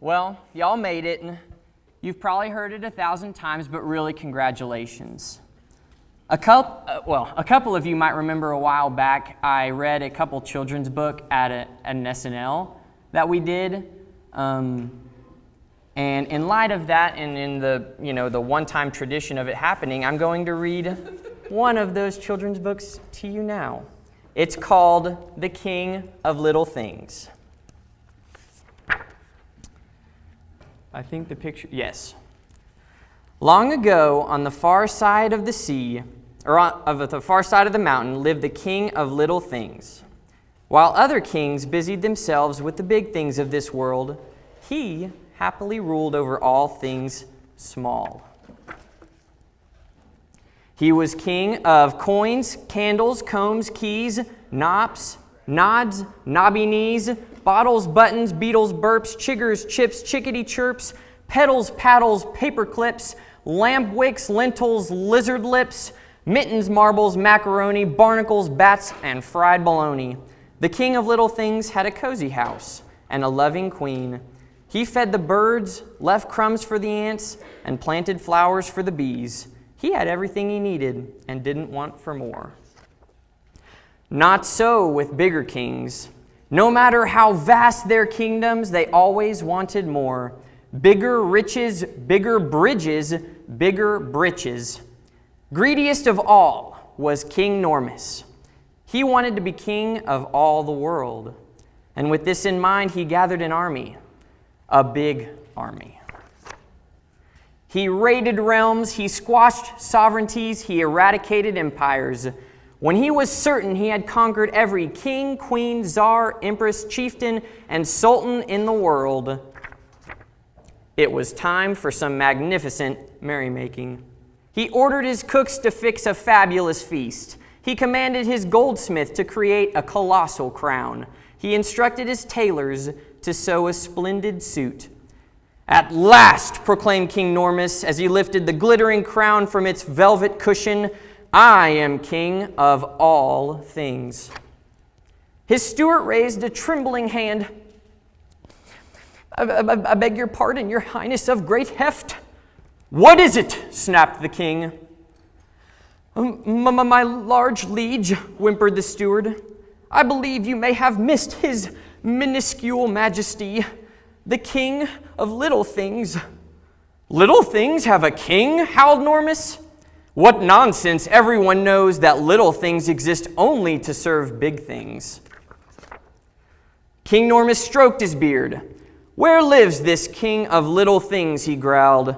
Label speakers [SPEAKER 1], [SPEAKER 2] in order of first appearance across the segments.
[SPEAKER 1] Well, y'all made it. You've probably heard it 1,000 times, but really, congratulations. A couple of you might remember a while back, I read a couple children's book at an SNL that we did. And in light of that, and in the one-time tradition of it happening, I'm going to read one of those children's books to you now. It's called The King of Little Things. I think the picture, yes. Long ago, on the far side of the sea, of the far side of the mountain, lived the king of little things. While other kings busied themselves with the big things of this world, he happily ruled over all things small. He was king of coins, candles, combs, keys, knops, nods, knobby knees, bottles, buttons, beetles, burps, chiggers, chips, chickadee chirps, pedals, paddles, paper clips, lamp wicks, lentils, lizard lips, mittens, marbles, macaroni, barnacles, bats, and fried bologna. The king of little things had a cozy house and a loving queen. He fed the birds, left crumbs for the ants, and planted flowers for the bees. He had everything he needed and didn't want for more. Not so with bigger kings. No matter how vast their kingdoms, they always wanted more. Bigger riches, bigger bridges, bigger breeches. Greediest of all was King Normus. He wanted to be king of all the world. And with this in mind, he gathered an army, a big army. He raided realms, he squashed sovereignties, he eradicated empires. When he was certain he had conquered every king, queen, czar, empress, chieftain, and sultan in the world, it was time for some magnificent merrymaking. He ordered his cooks to fix a fabulous feast. He commanded his goldsmith to create a colossal crown. He instructed his tailors to sew a splendid suit. At last, proclaimed King Normus as he lifted the glittering crown from its velvet cushion, I am king of all things. His steward raised a trembling hand. I beg your pardon, your highness of great heft. What is it? Snapped the king. My large liege, whimpered the steward. I believe you may have missed his minuscule majesty, the king of little things. Little things have a king? Howled Normus. What nonsense! Everyone knows that little things exist only to serve big things. King Normus stroked his beard. Where lives this king of little things? He growled.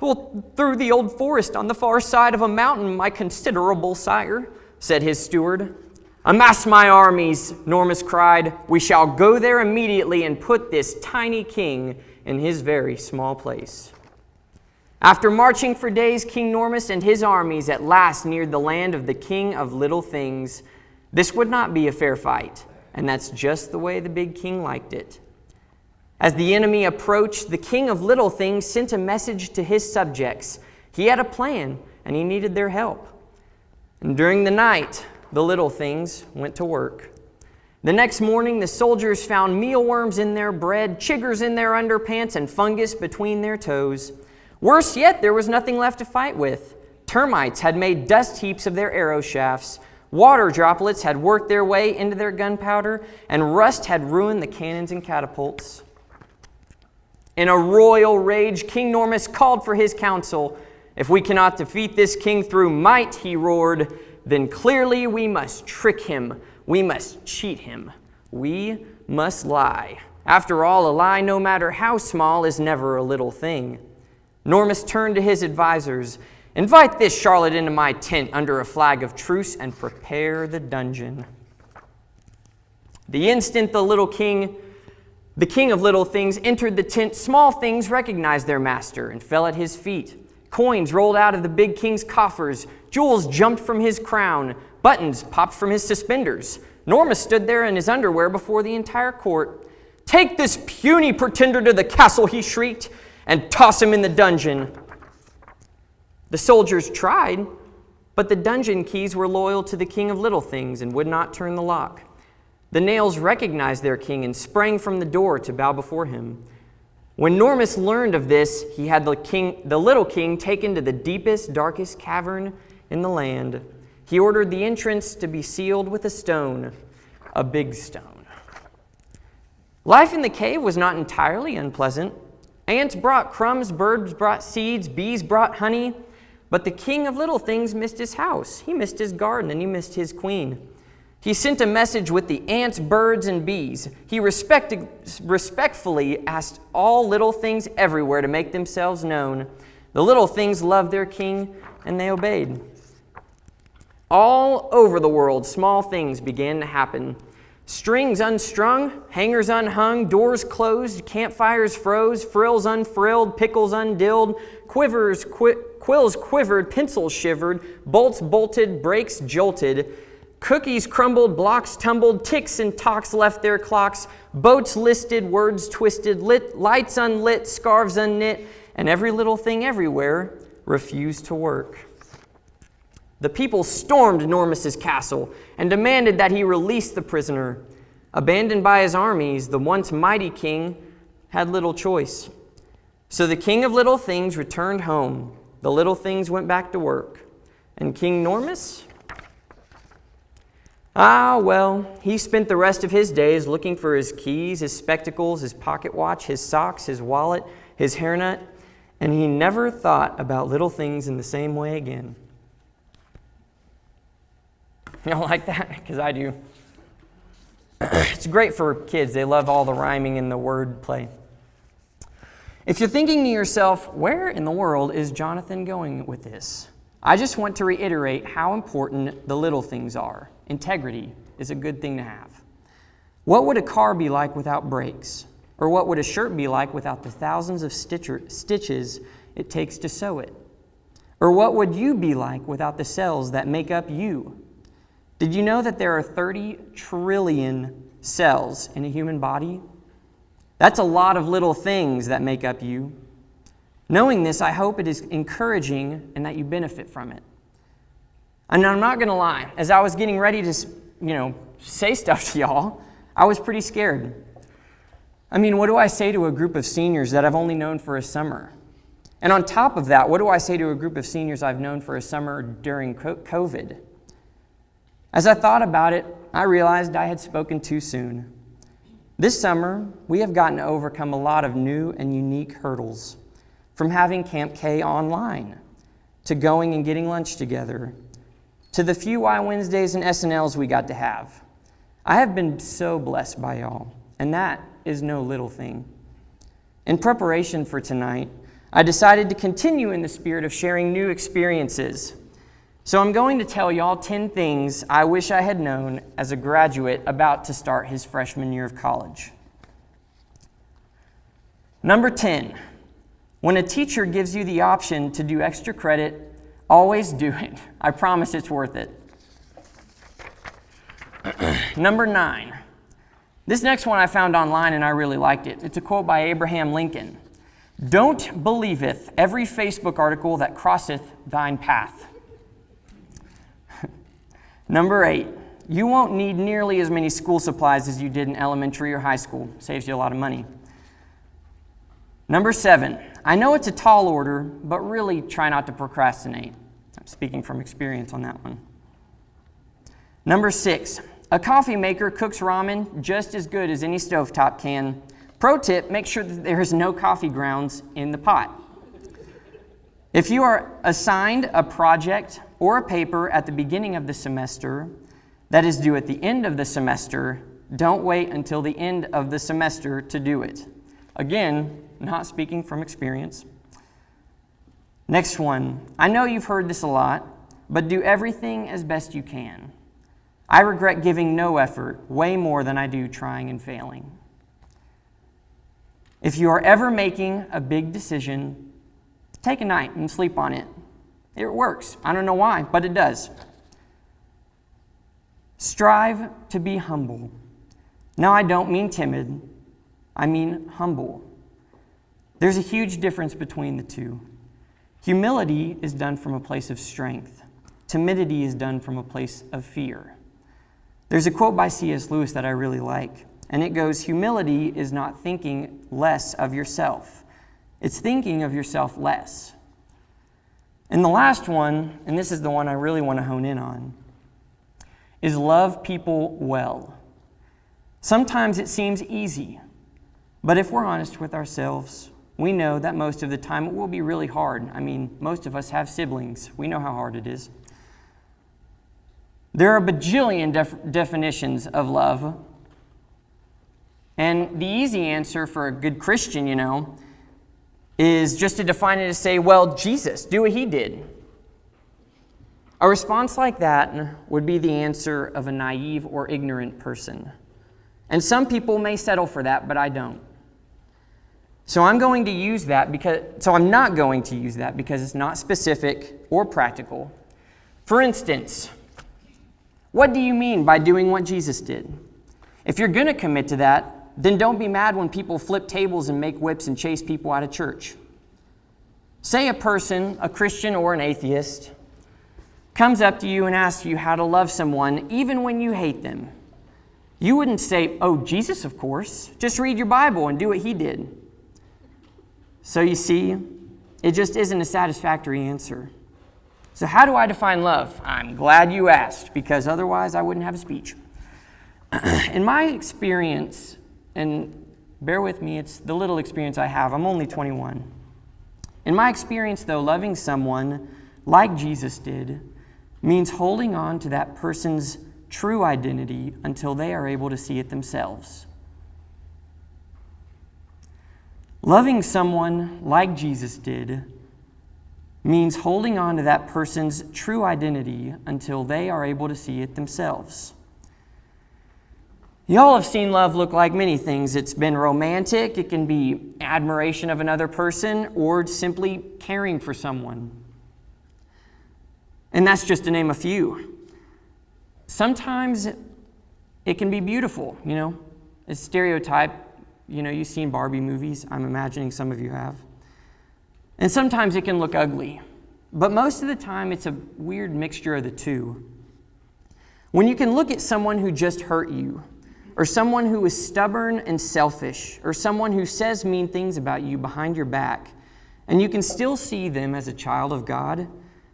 [SPEAKER 1] Well, through the old forest on the far side of a mountain, my considerable sire, said his steward. Amass my armies, Normus cried. We shall go there immediately and put this tiny king in his very small place. After marching for days, King Normus and his armies at last neared the land of the king of little things. This would not be a fair fight, and that's just the way the big king liked it. As the enemy approached, the king of little things sent a message to his subjects. He had a plan, and he needed their help. And during the night, the little things went to work. The next morning, the soldiers found mealworms in their bread, chiggers in their underpants, and fungus between their toes. Worse yet, there was nothing left to fight with. Termites had made dust heaps of their arrow shafts. Water droplets had worked their way into their gunpowder, and rust had ruined the cannons and catapults. In a royal rage, King Normus called for his council. If we cannot defeat this king through might, he roared, then clearly we must trick him. We must cheat him. We must lie. After all, a lie, no matter how small, is never a little thing. Normus turned to his advisors. Invite this Charlotte into my tent under a flag of truce and prepare the dungeon. The instant the king of little things, entered the tent, small things recognized their master and fell at his feet. Coins rolled out of the big king's coffers. Jewels jumped from his crown. Buttons popped from his suspenders. Normus stood there in his underwear before the entire court. Take this puny pretender to the castle, he shrieked, and toss him in the dungeon. The soldiers tried, but the dungeon keys were loyal to the king of little things and would not turn the lock. The nails recognized their king and sprang from the door to bow before him. When Normus learned of this, he had the little king taken to the deepest, darkest cavern in the land. He ordered the entrance to be sealed with a stone, a big stone. Life in the cave was not entirely unpleasant. Ants brought crumbs, birds brought seeds, bees brought honey. But the king of little things missed his house. He missed his garden, and he missed his queen. He sent a message with the ants, birds, and bees. He respectfully asked all little things everywhere to make themselves known. The little things loved their king, and they obeyed. All over the world, small things began to happen. Strings unstrung, hangers unhung, doors closed, campfires froze, frills unfrilled, pickles undilled, quills quivered, pencils shivered, bolts bolted, brakes jolted. Cookies crumbled, blocks tumbled, ticks and tocks left their clocks, boats listed, words twisted, lights unlit, scarves unknit, and every little thing everywhere refused to work. The people stormed Normus's castle and demanded that he release the prisoner. Abandoned by his armies, the once mighty king had little choice. So the king of little things returned home. The little things went back to work. And King Normus? He spent the rest of his days looking for his keys, his spectacles, his pocket watch, his socks, his wallet, his hairnet, and he never thought about little things in the same way again. You don't like that? Because I do. It's great for kids. They love all the rhyming and the word play. If you're thinking to yourself, where in the world is Johnathan going with this? I just want to reiterate how important the little things are. Integrity is a good thing to have. What would a car be like without brakes? Or what would a shirt be like without the thousands of stitches it takes to sew it? Or what would you be like without the cells that make up you? Did you know that there are 30 trillion cells in a human body? That's a lot of little things that make up you. Knowing this, I hope it is encouraging and that you benefit from it. And I'm not going to lie, as I was getting ready to, say stuff to y'all, I was pretty scared. I mean, what do I say to a group of seniors that I've only known for a summer? And on top of that, what do I say to a group of seniors I've known for a summer during COVID? As I thought about it, I realized I had spoken too soon. This summer, we have gotten to overcome a lot of new and unique hurdles, from having Camp K online, to going and getting lunch together, to the few Y Wednesdays and SNLs we got to have. I have been so blessed by y'all, and that is no little thing. In preparation for tonight, I decided to continue in the spirit of sharing new experiences. So I'm going to tell y'all 10 things I wish I had known as a graduate about to start his freshman year of college. Number 10, when a teacher gives you the option to do extra credit, always do it. I promise it's worth it. Number 9, this next one I found online and I really liked it. It's a quote by Abraham Lincoln. Don't believeth every Facebook article that crosseth thine path. Number 8, you won't need nearly as many school supplies as you did in elementary or high school. Saves you a lot of money. Number 7, I know it's a tall order, but really try not to procrastinate. I'm speaking from experience on that one. Number 6, a coffee maker cooks ramen just as good as any stovetop can. Pro tip, make sure that there is no coffee grounds in the pot. If you are assigned a project or a paper at the beginning of the semester that is due at the end of the semester, don't wait until the end of the semester to do it. Again, not speaking from experience. Next one, I know you've heard this a lot, but do everything as best you can. I regret giving no effort way more than I do trying and failing. If you are ever making a big decision, take a night and sleep on it. It works. I don't know why, but it does. Strive to be humble. Now, I don't mean timid. I mean humble. There's a huge difference between the two. Humility is done from a place of strength. Timidity is done from a place of fear. There's a quote by C.S. Lewis that I really like. And it goes, humility is not thinking less of yourself. It's thinking of yourself less. And the last one, and this is the one I really want to hone in on, is love people well. Sometimes it seems easy, but if we're honest with ourselves, we know that most of the time it will be really hard. I mean, most of us have siblings. We know how hard it is. There are a bajillion definitions of love. And the easy answer for a good Christian, is just to define it as say, well, Jesus, do what he did. A response like that would be the answer of a naive or ignorant person. And some people may settle for that, but I don't. So I'm not going to use that because it's not specific or practical. For instance, what do you mean by doing what Jesus did? If you're going to commit to that, then don't be mad when people flip tables and make whips and chase people out of church. Say a person, a Christian or an atheist, comes up to you and asks you how to love someone even when you hate them. You wouldn't say, oh, Jesus, of course. Just read your Bible and do what he did. So you see, it just isn't a satisfactory answer. So how do I define love? I'm glad you asked, because otherwise I wouldn't have a speech. In my experience, and bear with me, it's the little experience I have. I'm only 21. In my experience, though, loving someone like Jesus did means holding on to that person's true identity until they are able to see it themselves. Loving someone like Jesus did means holding on to that person's true identity until they are able to see it themselves. Y'all have seen love look like many things. It's been romantic, it can be admiration of another person, or simply caring for someone. And that's just to name a few. Sometimes it can be beautiful, It's stereotype. You've seen Barbie movies. I'm imagining some of you have. And sometimes it can look ugly. But most of the time, it's a weird mixture of the two. When you can look at someone who just hurt you, or someone who is stubborn and selfish, or someone who says mean things about you behind your back, and you can still see them as a child of God,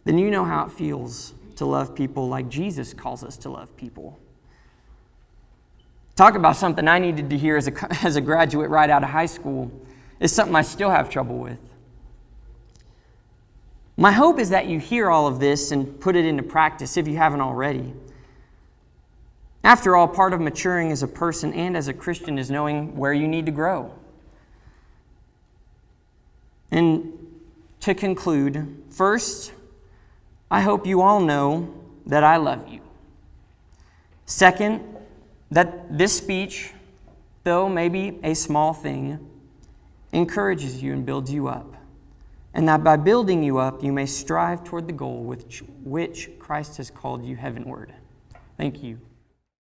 [SPEAKER 1] then you know how it feels to love people like Jesus calls us to love people. Talk about something I needed to hear as a graduate right out of high school. It's something I still have trouble with. My hope is that you hear all of this and put it into practice if you haven't already. After all, part of maturing as a person and as a Christian is knowing where you need to grow. And to conclude, first, I hope you all know that I love you. Second, that this speech, though maybe a small thing, encourages you and builds you up. And that by building you up, you may strive toward the goal which Christ has called you heavenward. Thank you.